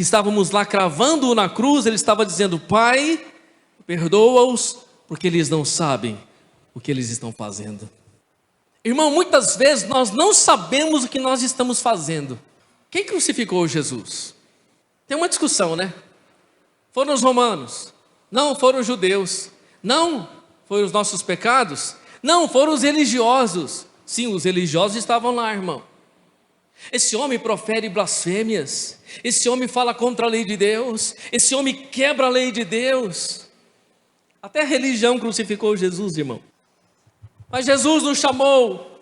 que estávamos lá cravando-o na cruz, ele estava dizendo: Pai, perdoa-os, porque eles não sabem o que eles estão fazendo. Irmão, muitas vezes nós não sabemos o que nós estamos fazendo. Quem crucificou Jesus? Tem uma discussão, né? Foram os romanos? Não, foram os judeus. Não, foram os nossos pecados? Não, foram os religiosos. Sim, os religiosos estavam lá, irmão. Esse homem profere blasfêmias. Esse homem fala contra a lei de Deus. Esse homem quebra a lei de Deus. Até a religião crucificou Jesus, irmão. Mas Jesus nos chamou,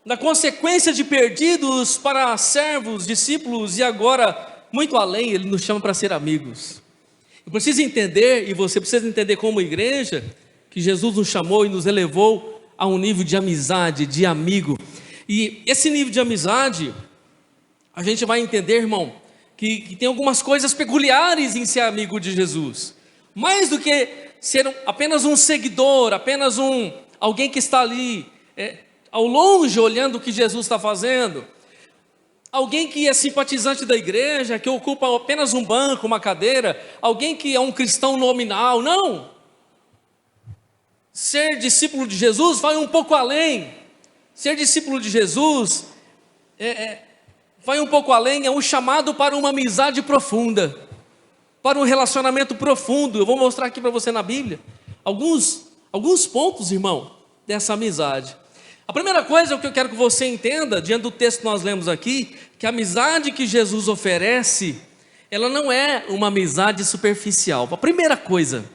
na consequência de perdidos, para servos, discípulos, e agora, muito além, Ele nos chama para ser amigos. Eu preciso entender, e você precisa entender como igreja, que Jesus nos chamou e nos elevou a um nível de amizade, de amigo. E esse nível de amizade, a gente vai entender, irmão, que tem algumas coisas peculiares em ser amigo de Jesus. Mais do que ser apenas um seguidor, apenas alguém que está ali, ao longe, olhando o que Jesus está fazendo. Alguém que é simpatizante da igreja, que ocupa apenas um banco, uma cadeira. Alguém que é um cristão nominal. Não! Ser discípulo de Jesus vai um pouco além. Ser discípulo de Jesus vai um pouco além, é um chamado para uma amizade profunda, para um relacionamento profundo. Eu vou mostrar aqui para você na Bíblia alguns pontos, irmão, dessa amizade. A primeira coisa que eu quero que você entenda, diante do texto que nós lemos aqui, que a amizade que Jesus oferece, ela não é uma amizade superficial. A primeira coisa,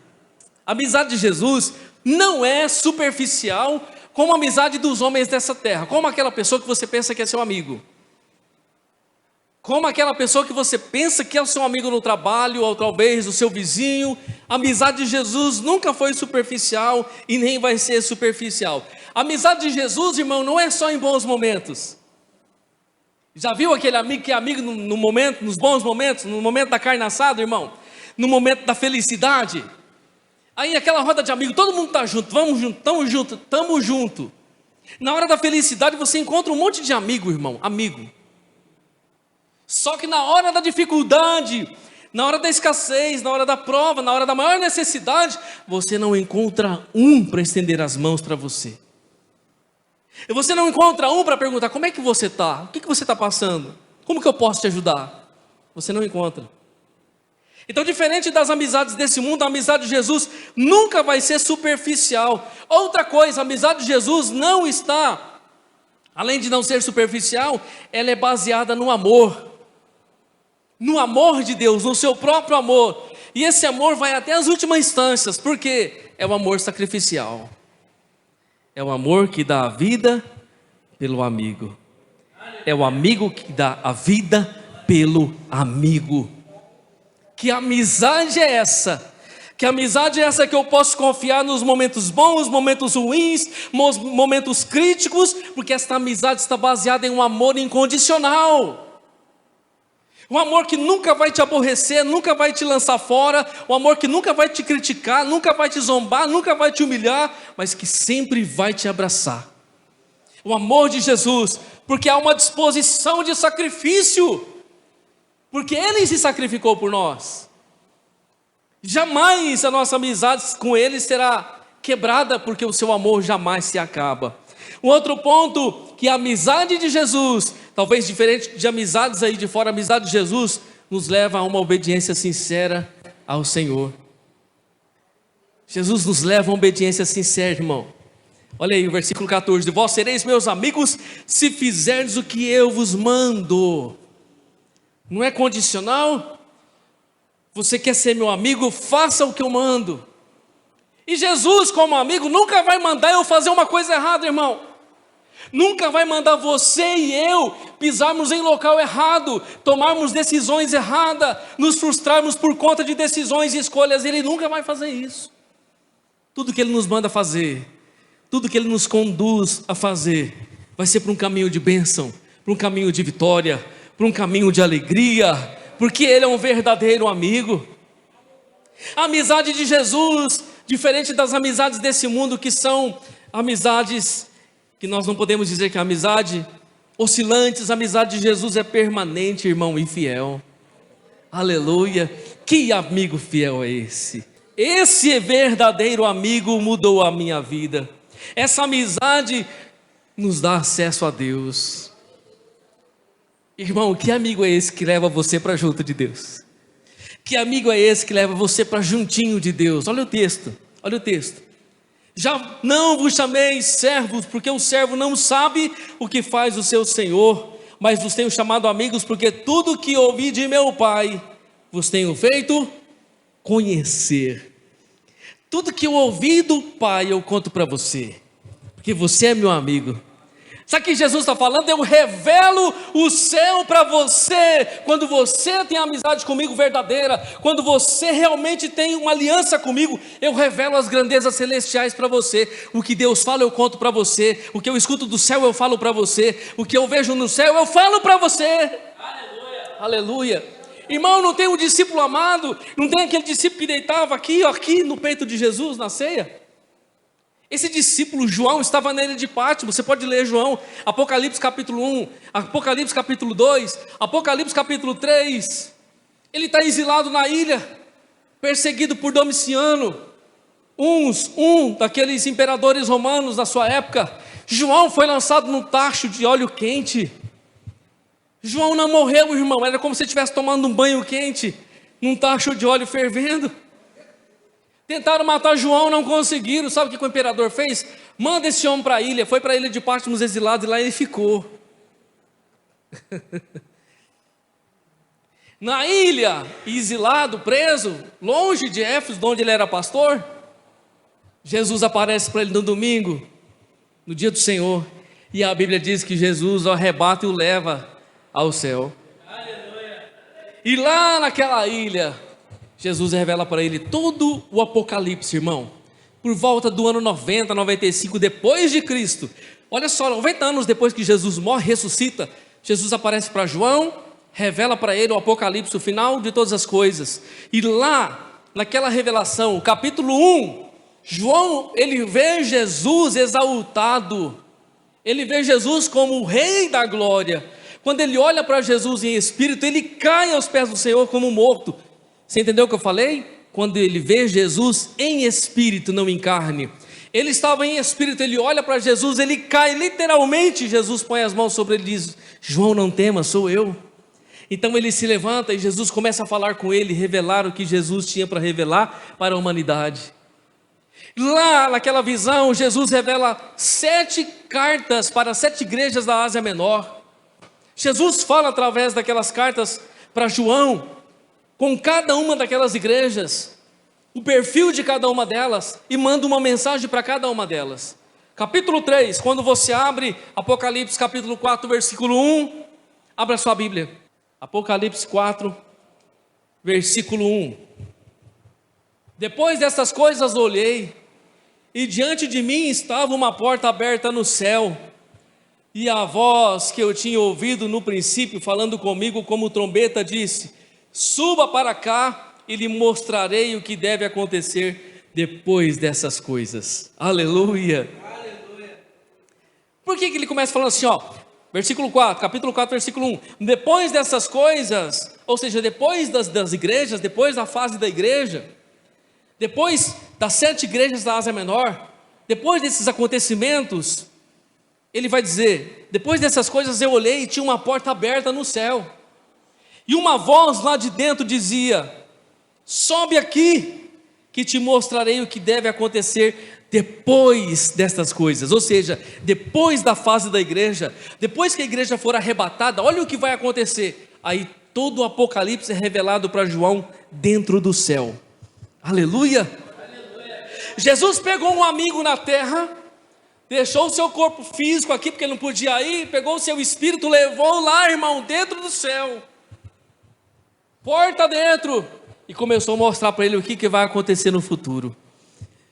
a amizade de Jesus não é superficial como a amizade dos homens dessa terra, como aquela pessoa que você pensa que é seu amigo, como aquela pessoa que você pensa que é o seu amigo no trabalho, ou talvez o seu vizinho. A amizade de Jesus nunca foi superficial e nem vai ser superficial. A amizade de Jesus, irmão, não é só em bons momentos. Já viu aquele amigo que é amigo no momento, nos bons momentos, no momento da carne assada, irmão? No momento da felicidade? Aí aquela roda de amigos, todo mundo está junto, vamos junto, estamos junto. Na hora da felicidade você encontra um monte de amigo, irmão, amigo. Só que na hora da dificuldade, na hora da escassez, na hora da prova, na hora da maior necessidade, você não encontra um para estender as mãos para você. E você não encontra um para perguntar: como é que você está? O que você está passando? Como que eu posso te ajudar? Você não encontra. Então, diferente das amizades desse mundo, a amizade de Jesus nunca vai ser superficial. Outra coisa, a amizade de Jesus não está, além de não ser superficial, ela é baseada no amor de Deus, no seu próprio amor. E esse amor vai até as últimas instâncias, porque é o amor sacrificial. É o amor que dá a vida pelo amigo. É o amigo que dá a vida pelo amigo. Que amizade é essa? Que amizade é essa que eu posso confiar nos momentos bons, momentos ruins, momentos críticos, porque esta amizade está baseada em um amor incondicional. Um amor que nunca vai te aborrecer, nunca vai te lançar fora, um amor que nunca vai te criticar, nunca vai te zombar, nunca vai te humilhar, mas que sempre vai te abraçar. O amor de Jesus, porque há uma disposição de sacrifício, porque Ele se sacrificou por nós. Jamais a nossa amizade com Ele será quebrada, porque o seu amor jamais se acaba. Um outro ponto, que a amizade de Jesus, talvez diferente de amizades aí de fora, a amizade de Jesus nos leva a uma obediência sincera ao Senhor. Jesus nos leva a uma obediência sincera, irmão. Olha aí o versículo 14: vós sereis meus amigos se fizerdes o que eu vos mando. Não é condicional? Você quer ser meu amigo? Faça o que eu mando. E Jesus, como amigo, nunca vai mandar eu fazer uma coisa errada, irmão. Nunca vai mandar você e eu pisarmos em local errado, tomarmos decisões erradas, nos frustrarmos por conta de decisões e escolhas. Ele nunca vai fazer isso. Tudo que Ele nos manda fazer, tudo que Ele nos conduz a fazer, vai ser para um caminho de bênção, para um caminho de vitória, para um caminho de alegria, porque Ele é um verdadeiro amigo. A amizade de Jesus, diferente das amizades desse mundo, que são amizades que nós não podemos dizer que é amizade oscilantes, a amizade de Jesus é permanente, irmão, e fiel. Aleluia. Que amigo fiel é esse? Esse verdadeiro amigo mudou a minha vida. Essa amizade nos dá acesso a Deus. Irmão, que amigo é esse que leva você para junto de Deus? Que amigo é esse que leva você para juntinho de Deus? Olha o texto, olha o texto. Já não vos chamei servos, porque o servo não sabe o que faz o seu senhor, mas vos tenho chamado amigos, porque tudo que ouvi de meu Pai vos tenho feito conhecer. Tudo que eu ouvi do Pai eu conto para você, porque você é meu amigo. Sabe o que Jesus está falando? Eu revelo o céu para você. Quando você tem amizade comigo verdadeira, quando você realmente tem uma aliança comigo, eu revelo as grandezas celestiais para você. O que Deus fala eu conto para você. O que eu escuto do céu eu falo para você. O que eu vejo no céu eu falo para você. Aleluia. Aleluia. Irmão, não tem um discípulo amado? Não tem aquele discípulo que deitava aqui no peito de Jesus na ceia? Esse discípulo João estava na ilha de Patmos. Você pode ler João, Apocalipse capítulo 1, Apocalipse capítulo 2, Apocalipse capítulo 3. Ele está exilado na ilha, perseguido por Domiciano, um daqueles imperadores romanos da sua época. João foi lançado num tacho de óleo quente. João não morreu, irmão, era como se estivesse tomando um banho quente, num tacho de óleo fervendo. Tentaram matar João, não conseguiram. Sabe o que o imperador fez? Manda esse homem para a ilha. Foi para a ilha de Patmos exilado e lá ele ficou. Na ilha, exilado, preso, longe de Éfeso, de onde ele era pastor, Jesus aparece para ele no domingo, no dia do Senhor, e a Bíblia diz que Jesus o arrebata e o leva ao céu. Aleluia. E lá naquela ilha, Jesus revela para ele todo o Apocalipse, irmão. Por volta do ano 90, 95 depois de Cristo. Olha só, 90 anos depois que Jesus morre, ressuscita, Jesus aparece para João, revela para ele o Apocalipse, o final de todas as coisas. E lá, naquela revelação, capítulo 1, João, ele vê Jesus exaltado. Ele vê Jesus como o Rei da glória. Quando ele olha para Jesus em espírito, ele cai aos pés do Senhor como morto. Você entendeu o que eu falei? Quando ele vê Jesus em espírito, não em carne. Ele estava em espírito, ele olha para Jesus, ele cai literalmente. Jesus põe as mãos sobre ele e diz: João, não temas, sou eu. Então ele se levanta e Jesus começa a falar com ele, revelar o que Jesus tinha para revelar para a humanidade. Lá naquela visão, Jesus revela 7 cartas para 7 igrejas da Ásia Menor. Jesus fala através daquelas cartas para João, com cada uma daquelas igrejas, o perfil de cada uma delas, e manda uma mensagem para cada uma delas. Capítulo 3, quando você abre Apocalipse capítulo 4, versículo 1, abra sua Bíblia. Apocalipse 4, versículo 1. Depois dessas coisas olhei, e diante de mim estava uma porta aberta no céu, e a voz que eu tinha ouvido no princípio, falando comigo como trombeta, disse: suba para cá e lhe mostrarei o que deve acontecer depois dessas coisas. Aleluia. Aleluia. Por que ele começa falando assim, versículo 4, capítulo 4, versículo 1. Depois dessas coisas, ou seja, depois das igrejas, depois da fase da igreja, depois das 7 igrejas da Ásia Menor, depois desses acontecimentos, ele vai dizer: depois dessas coisas eu olhei e tinha uma porta aberta no céu. E uma voz lá de dentro dizia: sobe aqui, que te mostrarei o que deve acontecer depois destas coisas. Ou seja, depois da fase da igreja, depois que a igreja for arrebatada, olha o que vai acontecer. Aí todo o Apocalipse é revelado para João dentro do céu. Aleluia. Aleluia. Jesus pegou um amigo na terra, deixou o seu corpo físico aqui, porque ele não podia ir, pegou o seu espírito, levou lá, irmão, dentro do céu, porta dentro, e começou a mostrar para ele o que vai acontecer no futuro.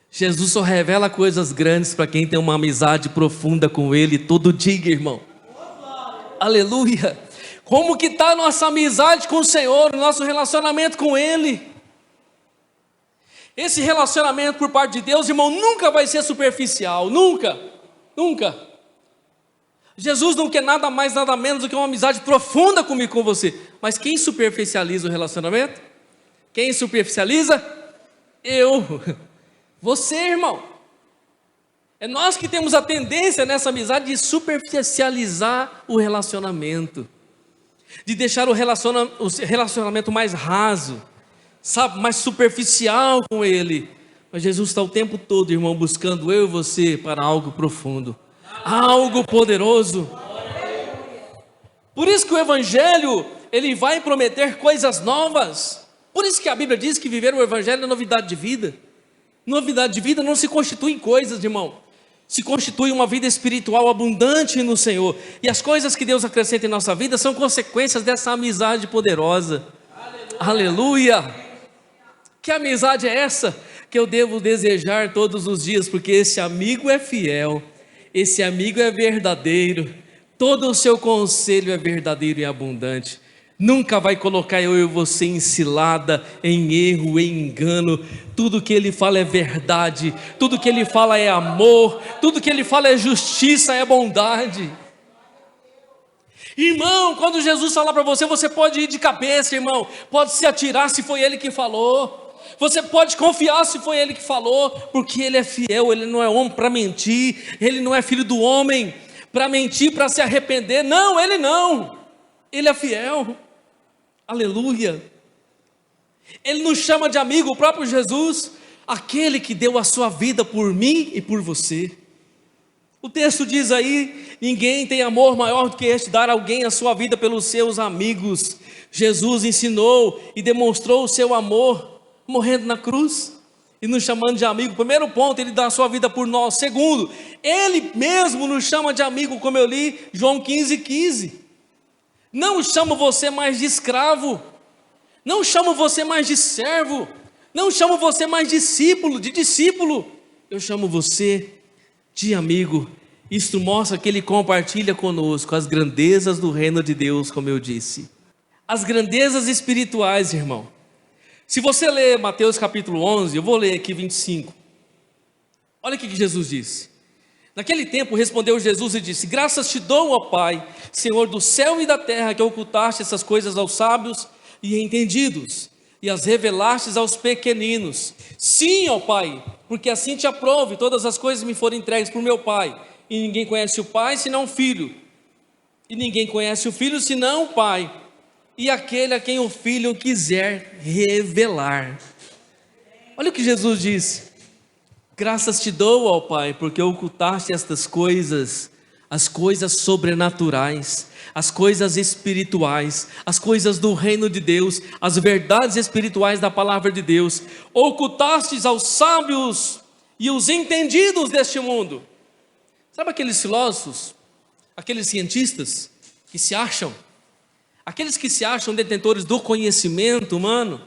Jesus só revela coisas grandes para quem tem uma amizade profunda com ele todo dia, irmão. Aleluia. Como que está a nossa amizade com o Senhor, o nosso relacionamento com Ele? Esse relacionamento por parte de Deus, irmão, nunca vai ser superficial, nunca, nunca. Jesus não quer nada mais, nada menos do que uma amizade profunda comigo e com você. Mas quem superficializa o relacionamento? Quem superficializa? Eu. Você, irmão. É nós que temos a tendência nessa amizade de superficializar o relacionamento, de deixar o relacionamento mais raso, sabe, mais superficial com Ele. Mas Jesus está o tempo todo, irmão, buscando eu e você para algo profundo, algo poderoso. Por isso que o Evangelho, ele vai prometer coisas novas. Por isso que a Bíblia diz que viver o Evangelho é novidade de vida. Novidade de vida não se constitui em coisas, irmão. Se constitui uma vida espiritual abundante no Senhor. E as coisas que Deus acrescenta em nossa vida são consequências dessa amizade poderosa. Aleluia! Aleluia! Que amizade é essa que eu devo desejar todos os dias? Porque esse amigo é fiel, esse amigo é verdadeiro, todo o seu conselho é verdadeiro e abundante. Nunca vai colocar eu e você em cilada, em erro, em engano. Tudo que ele fala é verdade, tudo que ele fala é amor, tudo que ele fala é justiça, é bondade. Irmão, quando Jesus falar para você, você pode ir de cabeça, irmão, pode se atirar se foi ele que falou. Você pode confiar se foi ele que falou, porque ele é fiel, ele não é homem para mentir, ele não é filho do homem para mentir, para se arrepender. Não, ele não, ele é fiel. Aleluia. Ele nos chama de amigo, o próprio Jesus, aquele que deu a sua vida por mim e por você. O texto diz aí: ninguém tem amor maior do que este, dar a alguém a sua vida pelos seus amigos. Jesus ensinou e demonstrou o seu amor morrendo na cruz e nos chamando de amigo. Primeiro ponto, ele dá a sua vida por nós. Segundo, ele mesmo nos chama de amigo, como eu li João 15:15. Não chamo você mais de escravo, não chamo você mais de servo, não chamo você mais de discípulo, eu chamo você de amigo. Isto mostra que ele compartilha conosco as grandezas do reino de Deus, como eu disse, as grandezas espirituais, irmão. Se você ler Mateus capítulo 11, eu vou ler aqui 25, olha o que Jesus disse. Naquele tempo respondeu Jesus e disse: graças te dou, ó Pai, Senhor do céu e da terra, que ocultaste essas coisas aos sábios e entendidos, e as revelastes aos pequeninos. Sim, ó Pai, porque assim te aprove, todas as coisas me foram entregues por meu Pai, e ninguém conhece o Pai senão o Filho, e ninguém conhece o Filho senão o Pai, e aquele a quem o Filho quiser revelar. Olha o que Jesus disse: graças te dou, ó Pai, porque ocultaste estas coisas, as coisas sobrenaturais, as coisas espirituais, as coisas do reino de Deus, as verdades espirituais da palavra de Deus, ocultastes aos sábios e os entendidos deste mundo. Sabe aqueles filósofos, aqueles cientistas que se acham, aqueles que se acham detentores do conhecimento humano?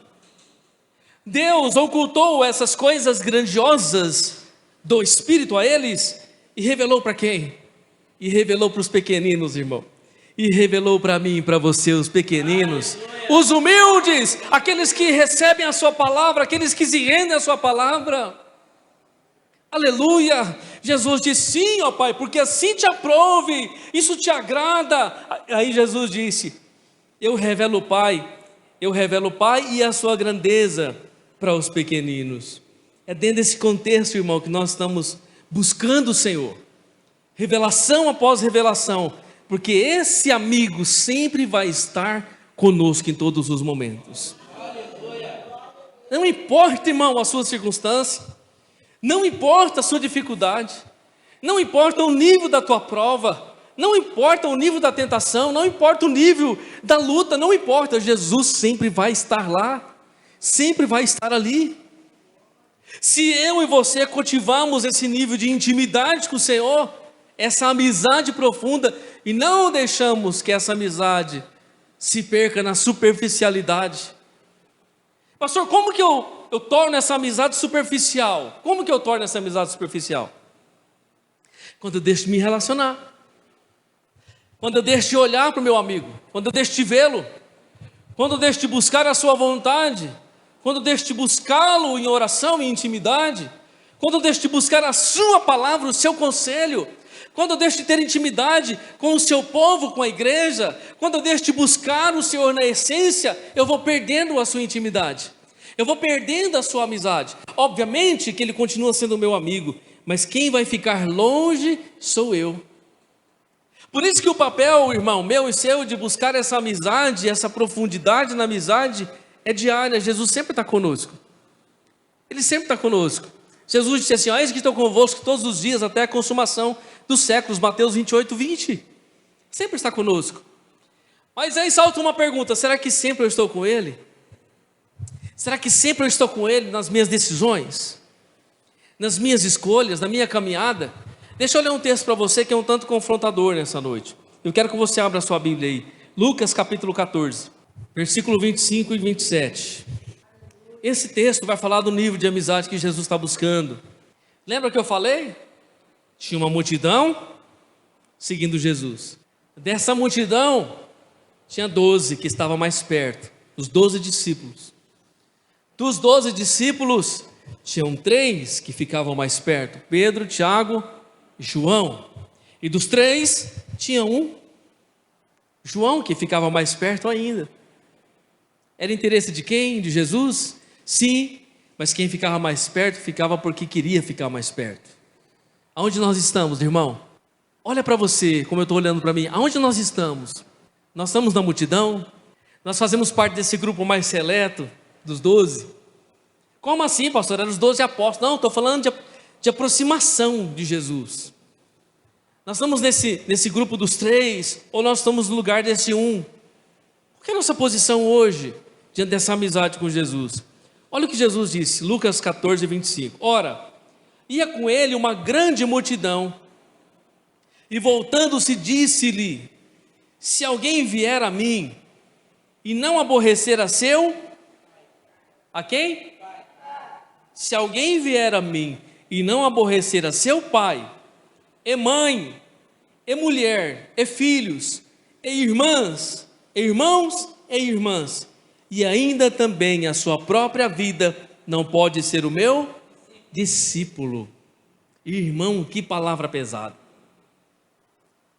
Deus ocultou essas coisas grandiosas do Espírito a eles e revelou para quem? E revelou para os pequeninos, irmão. E revelou para mim e para você, os pequeninos, os humildes, aqueles que recebem a sua palavra, aqueles que se rendem à sua palavra. Aleluia. Jesus disse: sim, ó Pai, porque assim te aprove, isso te agrada. Aí Jesus disse: eu revelo o Pai e a sua grandeza para os pequeninos. É dentro desse contexto, irmão, que nós estamos buscando o Senhor, revelação após revelação, porque esse amigo sempre vai estar conosco em todos os momentos. Não importa, irmão, a sua circunstância, não importa a sua dificuldade, não importa o nível da tua prova, não importa o nível da tentação, não importa o nível da luta, não importa, Jesus sempre vai estar lá, sempre vai estar ali. Se eu e você cultivamos esse nível de intimidade com o Senhor, essa amizade profunda, e não deixamos que essa amizade se perca na superficialidade. Pastor, como que eu torno essa amizade superficial? Como que eu torno essa amizade superficial? Quando eu deixo de me relacionar, quando eu deixo de olhar para o meu amigo, quando eu deixo de vê-lo, quando eu deixo de buscar a sua vontade, quando eu deixo de buscá-lo em oração e intimidade, quando eu deixo de buscar a sua palavra, o seu conselho, Quando eu deixo de ter intimidade com o seu povo, com a igreja, quando eu deixo de buscar o Senhor na essência, eu vou perdendo a sua intimidade, eu vou perdendo a sua amizade. Obviamente que ele continua sendo meu amigo, mas quem vai ficar longe sou eu. Por isso que o papel, irmão, meu e seu, de buscar essa amizade, essa profundidade na amizade, é diária. Jesus sempre está conosco, Ele sempre está conosco. Jesus disse assim: eis que estou convosco todos os dias até a consumação dos séculos, Mateus 28, 20, sempre está conosco. Mas aí salta uma pergunta: será que sempre eu estou com Ele? Será que sempre eu estou com Ele nas minhas decisões, nas minhas escolhas, na minha caminhada? Deixa eu ler um texto para você que é um tanto confrontador nessa noite. Eu quero que você abra a sua Bíblia aí, Lucas capítulo 14, versículo 25 e 27. Esse texto vai falar do nível de amizade que Jesus está buscando. Lembra que eu falei? Tinha uma multidão seguindo Jesus. Dessa multidão, tinha 12 que estavam mais perto, os 12 discípulos. Dos 12 discípulos, tinham 3 que ficavam mais perto: Pedro, Tiago e João. E dos 3, tinha um, João, que ficava mais perto ainda. Era interesse de quem? De Jesus? Sim, mas quem ficava mais perto, ficava porque queria ficar mais perto. Aonde nós estamos, irmão? Olha para você, como eu estou olhando para mim. Aonde nós estamos? Nós estamos na multidão? Nós fazemos parte desse grupo mais seleto, dos 12? Como assim, pastor? Eram os 12 apóstolos. Não, estou falando de aproximação de Jesus. Nós estamos nesse grupo dos 3, ou nós estamos no lugar desse um? Qual é a nossa posição hoje, diante dessa amizade com Jesus? Olha o que Jesus disse, Lucas 14, 25. Ora, ia com ele uma grande multidão, e voltando-se disse-lhe: se alguém vier a mim, e não aborrecer a seu... A quem? Se alguém vier a mim, e não aborrecer a seu pai, e mãe, e mulher, e filhos, e irmãs, e irmãos e irmãs, e ainda também a sua própria vida, não pode ser o meu discípulo. Irmão, que palavra pesada.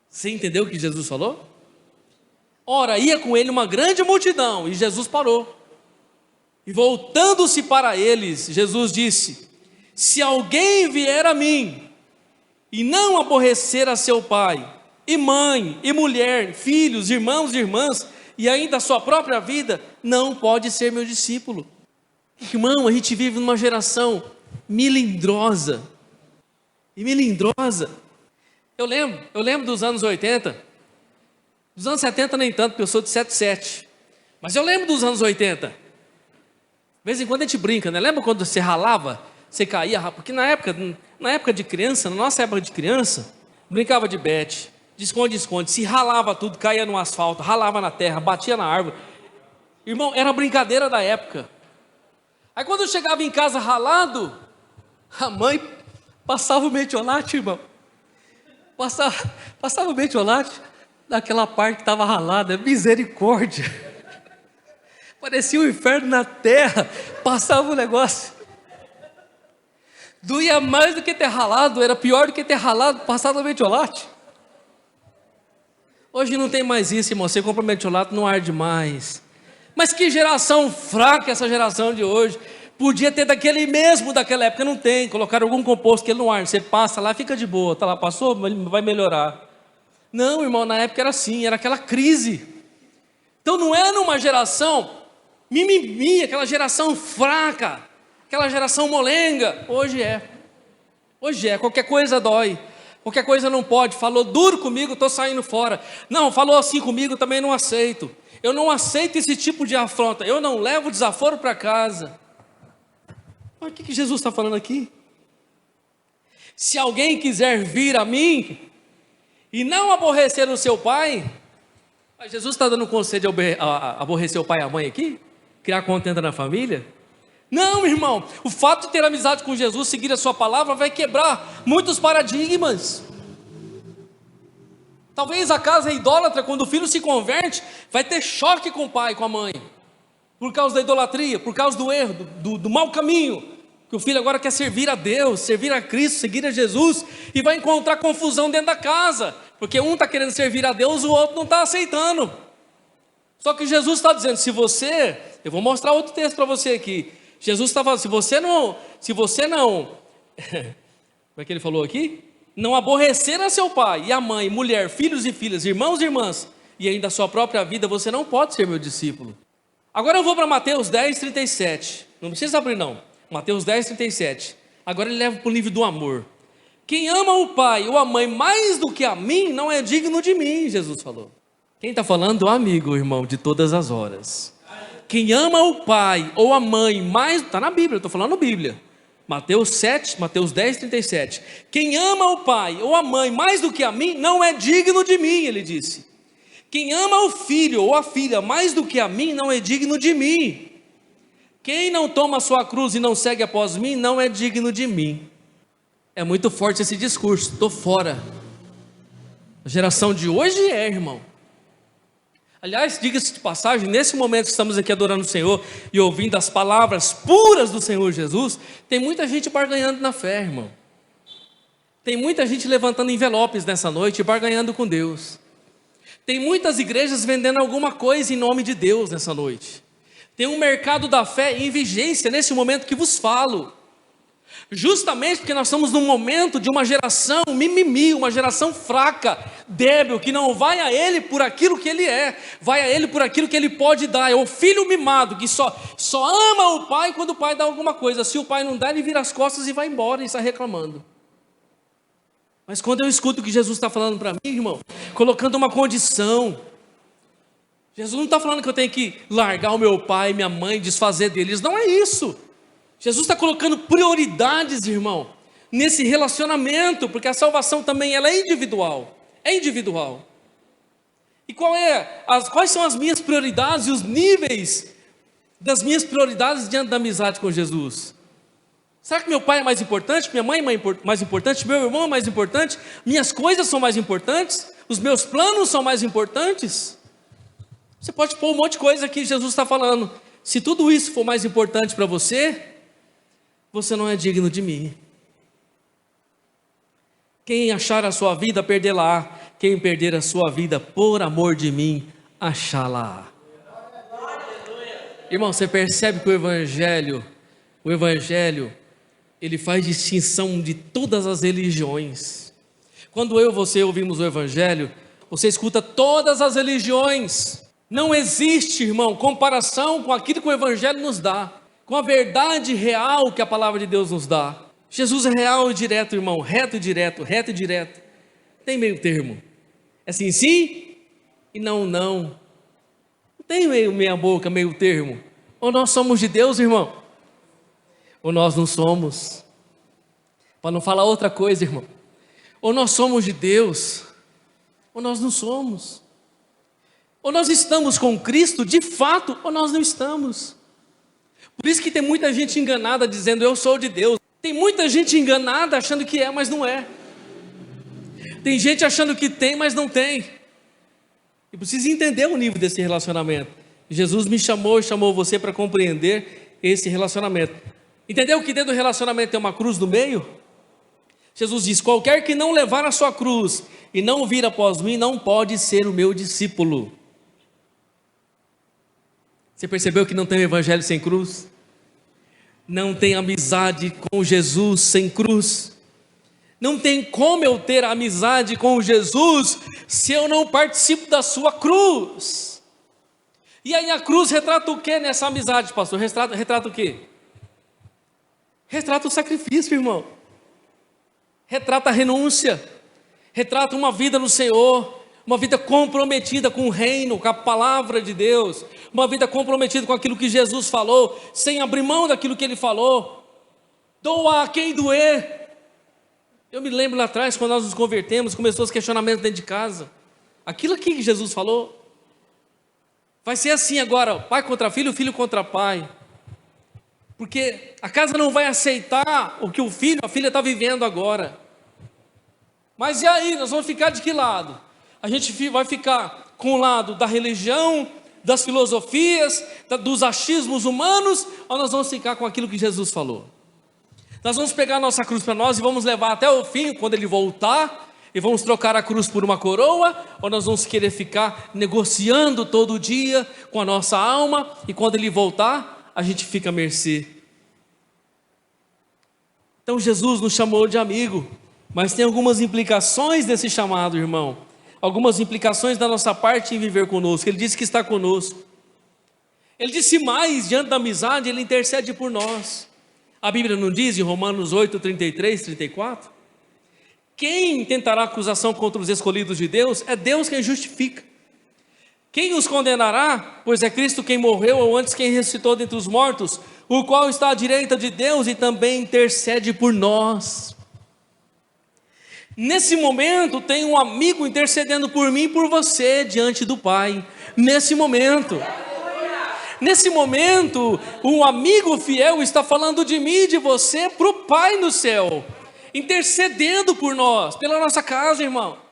Você entendeu o que Jesus falou? Ora, ia com ele uma grande multidão, e Jesus parou. E voltando-se para eles, Jesus disse: se alguém vier a mim, e não aborrecer a seu pai, e mãe, e mulher, filhos, irmãos e irmãs, e ainda a sua própria vida, não pode ser meu discípulo. Irmão, a gente vive numa geração melindrosa. E melindrosa. Eu lembro dos anos 80. Dos anos 70 nem tanto, porque eu sou de 77. Mas eu lembro dos anos 80. De vez em quando a gente brinca, né? Lembra quando você ralava, você caía? Porque na época de criança, na nossa época de criança, brincava de bete, de esconde-esconde, se ralava tudo, caía no asfalto, ralava na terra, batia na árvore. Irmão, era a brincadeira da época. Aí quando eu chegava em casa ralado, a mãe passava o metiolate, irmão. Passava o metiolate naquela parte que estava ralada, misericórdia. Parecia um inferno na terra, passava o negócio. Doía mais do que ter ralado, era pior do que ter ralado, passado o metiolate. Hoje não tem mais isso, irmão. Você compra metiolato, não arde mais. Mas que geração fraca essa geração de hoje. Podia ter daquele mesmo daquela época, não tem. Colocaram algum composto que ele não arde. Você passa lá, fica de boa. Tá lá, passou, vai melhorar. Não, irmão, na época era assim, era aquela crise. Então não era uma geração mimimi, aquela geração fraca, aquela geração molenga. Hoje é, qualquer coisa dói. Qualquer coisa não pode, falou duro comigo, estou saindo fora. Não, falou assim comigo, também não aceito. Eu não aceito esse tipo de afronta, eu não levo desaforo para casa. Olha o que Jesus está falando aqui. Se alguém quiser vir a mim, e não aborrecer o seu pai, mas Jesus está dando conselho de aborrecer o pai e a mãe aqui? Criar contenda na família? Não, irmão, o fato de ter amizade com Jesus, seguir a sua palavra, vai quebrar muitos paradigmas. Talvez a casa idólatra, quando o filho se converte, vai ter choque com o pai e com a mãe, por causa da idolatria, por causa do erro, do mau caminho. que o filho agora quer servir a Deus, servir a Cristo, seguir a Jesus, e vai encontrar confusão dentro da casa, porque um está querendo servir a Deus, o outro não está aceitando. Só que Jesus está dizendo, eu vou mostrar outro texto para você aqui. Jesus está falando, se você não, como é que ele falou aqui? Não aborrecer a seu pai e a mãe, mulher, filhos e filhas, irmãos e irmãs, e ainda a sua própria vida, você não pode ser meu discípulo. Agora eu vou para Mateus 10, 37, não precisa abrir não, Mateus 10, 37, agora ele leva para o livro do amor. Quem ama o pai ou a mãe mais do que a mim, não é digno de mim, Jesus falou. Quem está falando? O amigo, irmão, de todas as horas. Quem ama o pai ou a mãe mais, está na Bíblia, eu estou falando Bíblia, Mateus 10, 37, quem ama o pai ou a mãe mais do que a mim, não é digno de mim, ele disse. Quem ama o filho ou a filha mais do que a mim, não é digno de mim. Quem não toma a sua cruz e não segue após mim, não é digno de mim. É muito forte esse discurso, estou fora. A geração de hoje irmão. Aliás, diga-se de passagem, nesse momento que estamos aqui adorando o Senhor e ouvindo as palavras puras do Senhor Jesus, tem muita gente barganhando na fé, irmão. Tem muita gente levantando envelopes nessa noite e barganhando com Deus. Tem muitas igrejas vendendo alguma coisa em nome de Deus nessa noite. Tem um mercado da fé em vigência nesse momento que vos falo. Justamente porque nós estamos num momento de uma geração mimimi, uma geração fraca, débil, que não vai a Ele por aquilo que Ele é, vai a Ele por aquilo que Ele pode dar. É o filho mimado que só ama o pai quando o pai dá alguma coisa. Se o pai não dá, ele vira as costas e vai embora e está reclamando. Mas quando eu escuto o que Jesus está falando para mim, irmão, colocando uma condição, Jesus não está falando que eu tenho que largar o meu pai, minha mãe, desfazer deles, não é isso. Jesus está colocando prioridades, irmão, nesse relacionamento, porque a salvação também ela é individual, E quais são as minhas prioridades e os níveis das minhas prioridades diante da amizade com Jesus? Será que meu pai é mais importante, minha mãe é mais importante, meu irmão é mais importante, minhas coisas são mais importantes, os meus planos são mais importantes? Você pode pôr um monte de coisa aqui, Jesus está falando, se tudo isso for mais importante para você, você não é digno de mim. Quem achar a sua vida, perdê-la. Quem perder a sua vida por amor de mim, achá-la. Irmão, você percebe que o Evangelho, ele faz distinção de todas as religiões. Quando eu e você ouvimos o Evangelho, você escuta todas as religiões. Não existe, irmão, comparação com aquilo que o Evangelho nos dá, com a verdade real que a palavra de Deus nos dá. Jesus é real e direto, irmão, reto e direto. Tem meio termo. É sim, sim e não, não. Não tem meia boca, meio termo. Ou nós somos de Deus, irmão, ou nós não somos. Para não falar outra coisa, irmão. Ou nós somos de Deus, ou nós não somos. Ou nós estamos com Cristo de fato, ou nós não estamos. Por isso que tem muita gente enganada dizendo eu sou de Deus. Tem muita gente enganada achando que é, mas não é. Tem gente achando que tem, mas não tem. E precisa entender o nível desse relacionamento. Jesus me chamou e chamou você para compreender esse relacionamento. Entendeu que dentro do relacionamento tem uma cruz no meio? Jesus diz, qualquer que não levar a sua cruz e não vir após mim, não pode ser o meu discípulo. Você percebeu que não tem evangelho sem cruz? Não tem amizade com Jesus sem cruz? Não tem como eu ter amizade com Jesus se eu não participo da sua cruz. E aí a cruz retrata o que nessa amizade, pastor? Retrata o quê? Retrata o sacrifício, irmão. Retrata a renúncia. Retrata uma vida no Senhor. Uma vida comprometida com o reino, com a palavra de Deus. Uma vida comprometida com aquilo que Jesus falou, sem abrir mão daquilo que Ele falou. Doa a quem doer. Eu me lembro lá atrás, quando nós nos convertemos, começou os questionamentos dentro de casa. Aquilo aqui que Jesus falou, vai ser assim agora, pai contra filho, filho contra pai. Porque a casa não vai aceitar o que o filho, a filha está vivendo agora. Mas e aí, nós vamos ficar de que lado? A gente vai ficar com o lado da religião, das filosofias, dos achismos humanos, ou nós vamos ficar com aquilo que Jesus falou? Nós vamos pegar a nossa cruz para nós e vamos levar até o fim, quando Ele voltar, e vamos trocar a cruz por uma coroa, ou nós vamos querer ficar negociando todo dia com a nossa alma, e quando Ele voltar, a gente fica à mercê. Então Jesus nos chamou de amigo, mas tem algumas implicações desse chamado, irmão. Algumas implicações da nossa parte em viver conosco. Ele disse que está conosco. Ele disse mais, diante da amizade, Ele intercede por nós. A Bíblia não diz em Romanos 8, 33, 34? Quem tentará acusação contra os escolhidos de Deus? É Deus quem justifica. Quem os condenará? Pois é Cristo quem morreu, ou antes quem ressuscitou dentre os mortos, o qual está à direita de Deus e também intercede por nós. Nesse momento tem um amigo intercedendo por mim e por você diante do Pai. Nesse momento, um amigo fiel está falando de mim e de você para o Pai no céu, intercedendo por nós, pela nossa casa, irmão.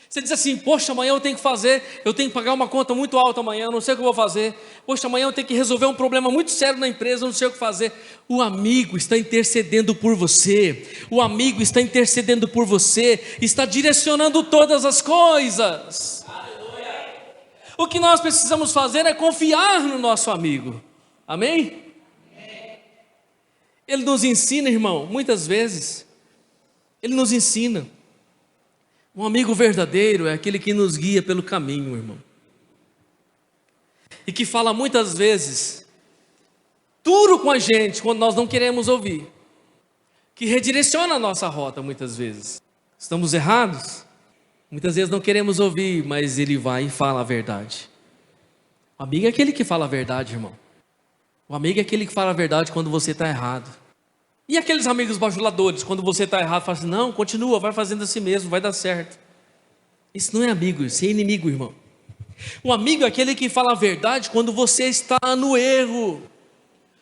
Você diz assim: poxa, amanhã eu tenho que pagar uma conta muito alta amanhã, eu não sei o que eu vou fazer. Poxa, amanhã eu tenho que resolver um problema muito sério na empresa, eu não sei o que fazer. O amigo está intercedendo por você. O amigo está intercedendo por você, está direcionando todas as coisas. Aleluia. O que nós precisamos fazer é confiar no nosso amigo. Amém? Ele nos ensina, irmão, muitas vezes. Ele nos ensina. Um amigo verdadeiro é aquele que nos guia pelo caminho, irmão. E que fala muitas vezes duro com a gente quando nós não queremos ouvir. Que redireciona a nossa rota muitas vezes. Estamos errados? Muitas vezes não queremos ouvir, mas ele vai e fala a verdade. O amigo é aquele que fala a verdade, irmão. O amigo é aquele que fala a verdade quando você está errado. E aqueles amigos bajuladores, quando você está errado, fala assim: não, continua, vai fazendo assim mesmo, vai dar certo. Isso não é amigo, isso é inimigo, irmão. O amigo é aquele que fala a verdade quando você está no erro,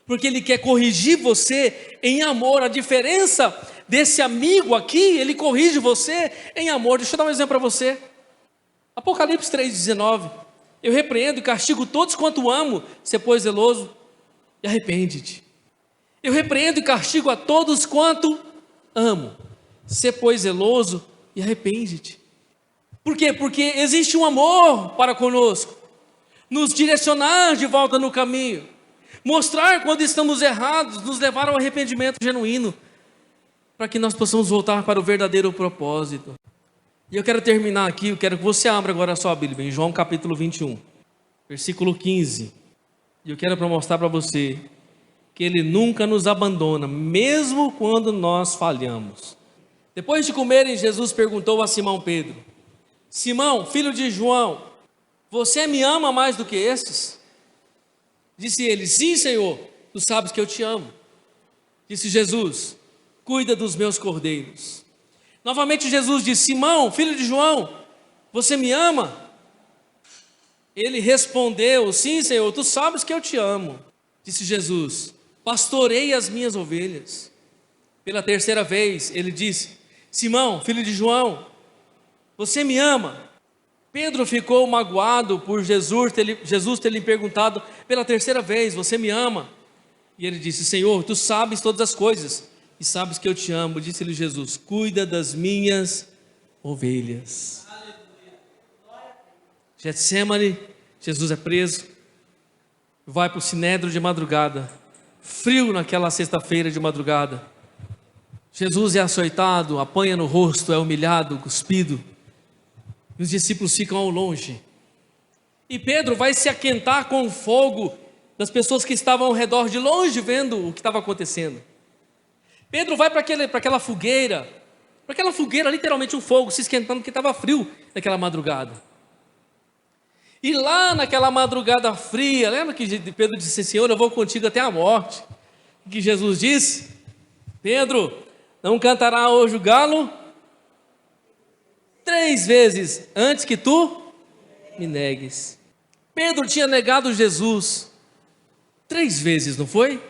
porque ele quer corrigir você em amor. A diferença desse amigo aqui, ele corrige você em amor. Deixa eu dar um exemplo para você. Apocalipse 3,19: eu repreendo e castigo todos quanto amo, se pois zeloso, e arrepende-te. Eu repreendo e castigo a todos quanto amo, se pois zeloso e arrepende-te. Por quê? Porque existe um amor para conosco, nos direcionar de volta no caminho, mostrar quando estamos errados, nos levar ao arrependimento genuíno, para que nós possamos voltar para o verdadeiro propósito. E eu quero terminar aqui, eu quero que você abra agora a sua Bíblia, em João capítulo 21, versículo 15. E eu quero mostrar para você que Ele nunca nos abandona, mesmo quando nós falhamos. Depois de comerem, Jesus perguntou a Simão Pedro: Simão, filho de João, você me ama mais do que estes? Disse ele: sim, Senhor, tu sabes que eu te amo. Disse Jesus: cuida dos meus cordeiros. Novamente Jesus disse: Simão, filho de João, você me ama? Ele respondeu: sim, Senhor, tu sabes que eu te amo. Disse Jesus: pastorei as minhas ovelhas. Pela terceira vez ele disse: Simão, filho de João, você me ama? Pedro ficou magoado por Jesus ter lhe perguntado pela terceira vez: você me ama? E ele disse: Senhor, tu sabes todas as coisas e sabes que eu te amo. Disse-lhe Jesus: cuida das minhas ovelhas. Getsemane, Jesus é preso, vai para o sinédrio de madrugada, frio naquela sexta-feira de madrugada. Jesus é açoitado, apanha no rosto, é humilhado, cuspido. E os discípulos ficam ao longe. E Pedro vai se aquentar com o fogo das pessoas que estavam ao redor de longe, vendo o que estava acontecendo. Pedro vai para aquela fogueira, literalmente um fogo, se esquentando, porque estava frio naquela madrugada. E lá naquela madrugada fria, lembra que Pedro disse: Senhor, eu vou contigo até a morte? O que Jesus disse? Pedro, não cantará hoje o galo 3 vezes antes que tu me negues. Pedro tinha negado Jesus 3 vezes, não foi?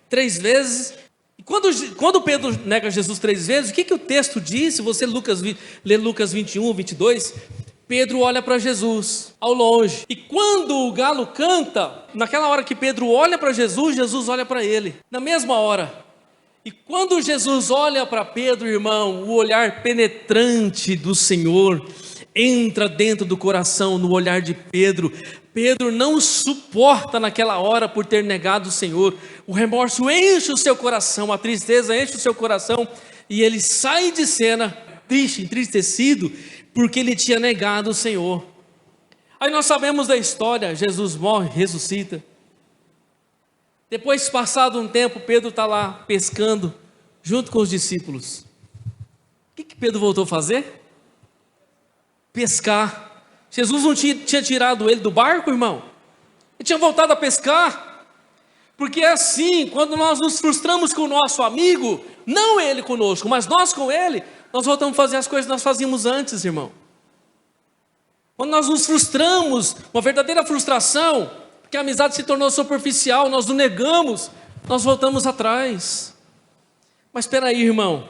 3 vezes. E quando Pedro nega Jesus 3 vezes, o que o texto diz? Se você lê Lucas 21, 22, Pedro olha para Jesus ao longe. E quando o galo canta, naquela hora que Pedro olha para Jesus, Jesus olha para ele. Na mesma hora. E quando Jesus olha para Pedro, irmão, o olhar penetrante do Senhor entra dentro do coração, no olhar de Pedro. Pedro não suporta naquela hora por ter negado o Senhor. O remorso enche o seu coração, a tristeza enche o seu coração, e ele sai de cena triste, entristecido, porque ele tinha negado o Senhor. Aí nós sabemos da história, Jesus morre, ressuscita. Depois, passado um tempo, Pedro está lá pescando, junto com os discípulos. O que Pedro voltou a fazer? Pescar. Jesus não tinha tirado ele do barco, irmão? Ele tinha voltado a pescar. Porque é assim, quando nós nos frustramos com o nosso amigo, não ele conosco, mas nós com ele, nós voltamos a fazer as coisas que nós fazíamos antes, irmão. Quando nós nos frustramos, uma verdadeira frustração, porque a amizade se tornou superficial, nós o negamos, nós voltamos atrás. Mas espera aí, irmão,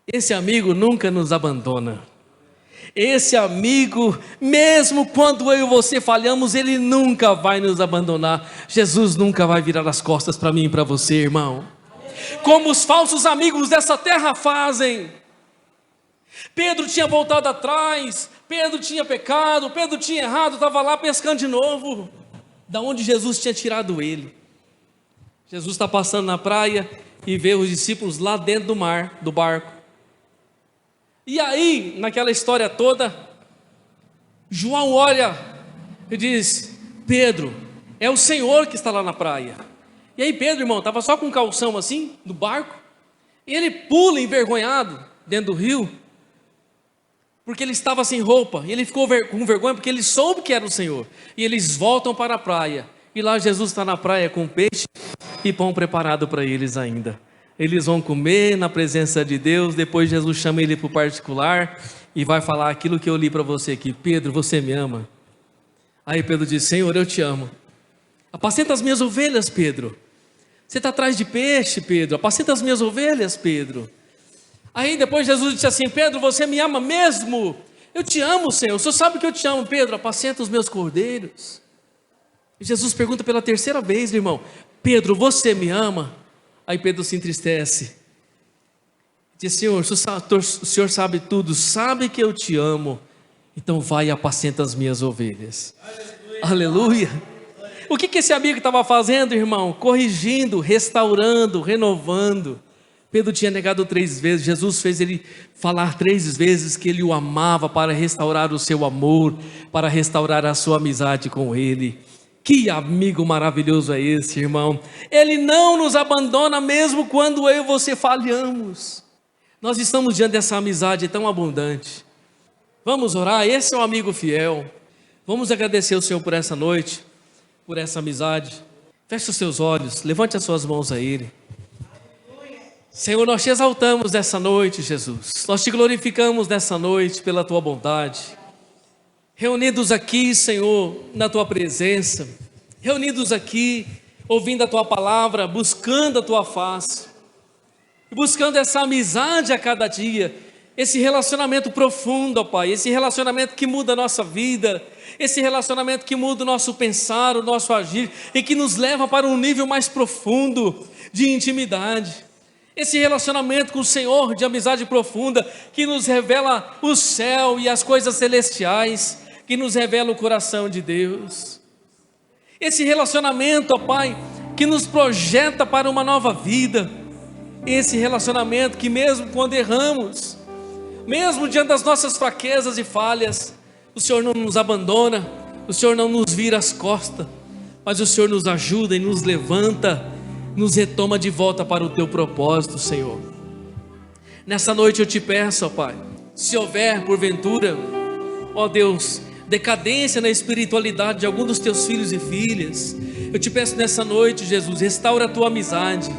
esse amigo nunca nos abandona. Esse amigo, mesmo quando eu e você falhamos, ele nunca vai nos abandonar. Jesus nunca vai virar as costas para mim e para você, irmão. Como os falsos amigos dessa terra fazem. Pedro tinha voltado atrás, Pedro tinha pecado, Pedro tinha errado, estava lá pescando de novo. Da onde Jesus tinha tirado ele? Jesus está passando na praia e vê os discípulos lá dentro do mar, do barco. E aí, naquela história toda, João olha e diz: Pedro, é o Senhor que está lá na praia. E aí Pedro, irmão, estava só com um calção assim, no barco, e ele pula envergonhado dentro do rio, porque ele estava sem roupa, e ele ficou com vergonha, porque ele soube que era o Senhor. E eles voltam para a praia, e lá Jesus está na praia com peixe e pão preparado para eles ainda. Eles vão comer na presença de Deus. Depois Jesus chama ele para o particular e vai falar aquilo que eu li para você aqui: Pedro, você me ama? Aí Pedro diz: Senhor, eu te amo. Apacenta as minhas ovelhas, Pedro. Você está atrás de peixe, Pedro. Apacenta as minhas ovelhas, Pedro. Aí depois Jesus disse assim: Pedro, você me ama mesmo? Eu te amo, Senhor. O Senhor sabe que eu te amo, Pedro. Apacenta os meus cordeiros. E Jesus pergunta pela terceira vez, irmão: Pedro, você me ama? Aí Pedro se entristece. Diz: Senhor, o Senhor sabe tudo, sabe que eu te amo. Então vai e apacenta as minhas ovelhas. Aleluia. O que esse amigo estava fazendo, irmão? Corrigindo, restaurando, renovando. Pedro tinha negado 3 vezes, Jesus fez ele falar 3 vezes que ele o amava, para restaurar o seu amor, para restaurar a sua amizade com ele. Que amigo maravilhoso é esse, irmão? Ele não nos abandona mesmo quando eu e você falhamos. Nós estamos diante dessa amizade tão abundante. Vamos orar, esse é um amigo fiel. Vamos agradecer ao Senhor por essa noite, por essa amizade. Feche os seus olhos, levante as suas mãos a Ele. Senhor, nós te exaltamos nessa noite, Jesus. Nós te glorificamos nessa noite pela tua bondade. Reunidos aqui, Senhor, na tua presença, reunidos aqui, ouvindo a tua palavra, buscando a tua face, buscando essa amizade a cada dia, esse relacionamento profundo, ó Pai, esse relacionamento que muda a nossa vida, esse relacionamento que muda o nosso pensar, o nosso agir, e que nos leva para um nível mais profundo de intimidade. Esse relacionamento com o Senhor de amizade profunda, que nos revela o céu e as coisas celestiais, que nos revela o coração de Deus. Esse relacionamento, ó Pai, que nos projeta para uma nova vida. Esse relacionamento que mesmo quando erramos, mesmo diante das nossas fraquezas e falhas, o Senhor não nos abandona, o Senhor não nos vira as costas, mas o Senhor nos ajuda e nos levanta, nos retoma de volta para o teu propósito, Senhor. Nessa noite eu te peço, ó Pai, se houver porventura, ó Deus, decadência na espiritualidade de algum dos teus filhos e filhas, eu te peço nessa noite, Jesus, restaura a tua amizade,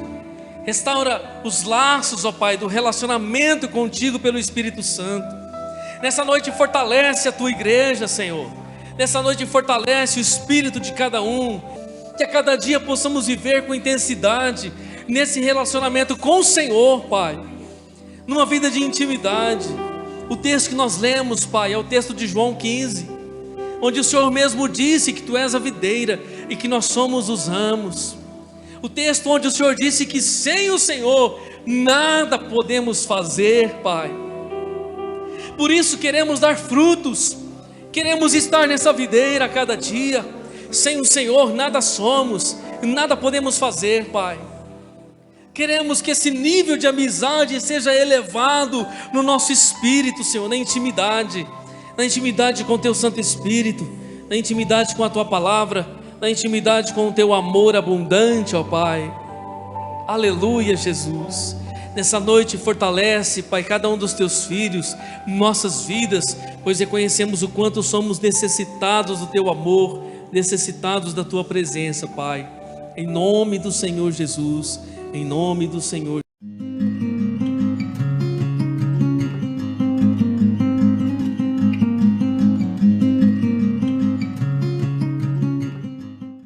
restaura os laços, ó Pai, do relacionamento contigo pelo Espírito Santo. Nessa noite fortalece a tua igreja, Senhor. Nessa noite fortalece o espírito de cada um, que a cada dia possamos viver com intensidade nesse relacionamento com o Senhor, Pai, numa vida de intimidade. O texto que nós lemos, Pai, é o texto de João 15, onde o Senhor mesmo disse que Tu és a videira e que nós somos os ramos. O texto onde o Senhor disse que sem o Senhor nada podemos fazer, Pai. Por isso queremos dar frutos, queremos estar nessa videira a cada dia. Sem o Senhor nada somos, nada podemos fazer, Pai. Queremos que esse nível de amizade seja elevado no nosso espírito, Senhor, na intimidade com o Teu Santo Espírito, na intimidade com a Tua Palavra, na intimidade com o Teu amor abundante, ó Pai. Aleluia, Jesus. Nessa noite fortalece, Pai, cada um dos Teus filhos, nossas vidas, pois reconhecemos o quanto somos necessitados do Teu amor, necessitados da Tua presença, Pai. Em nome do Senhor Jesus, em nome do Senhor.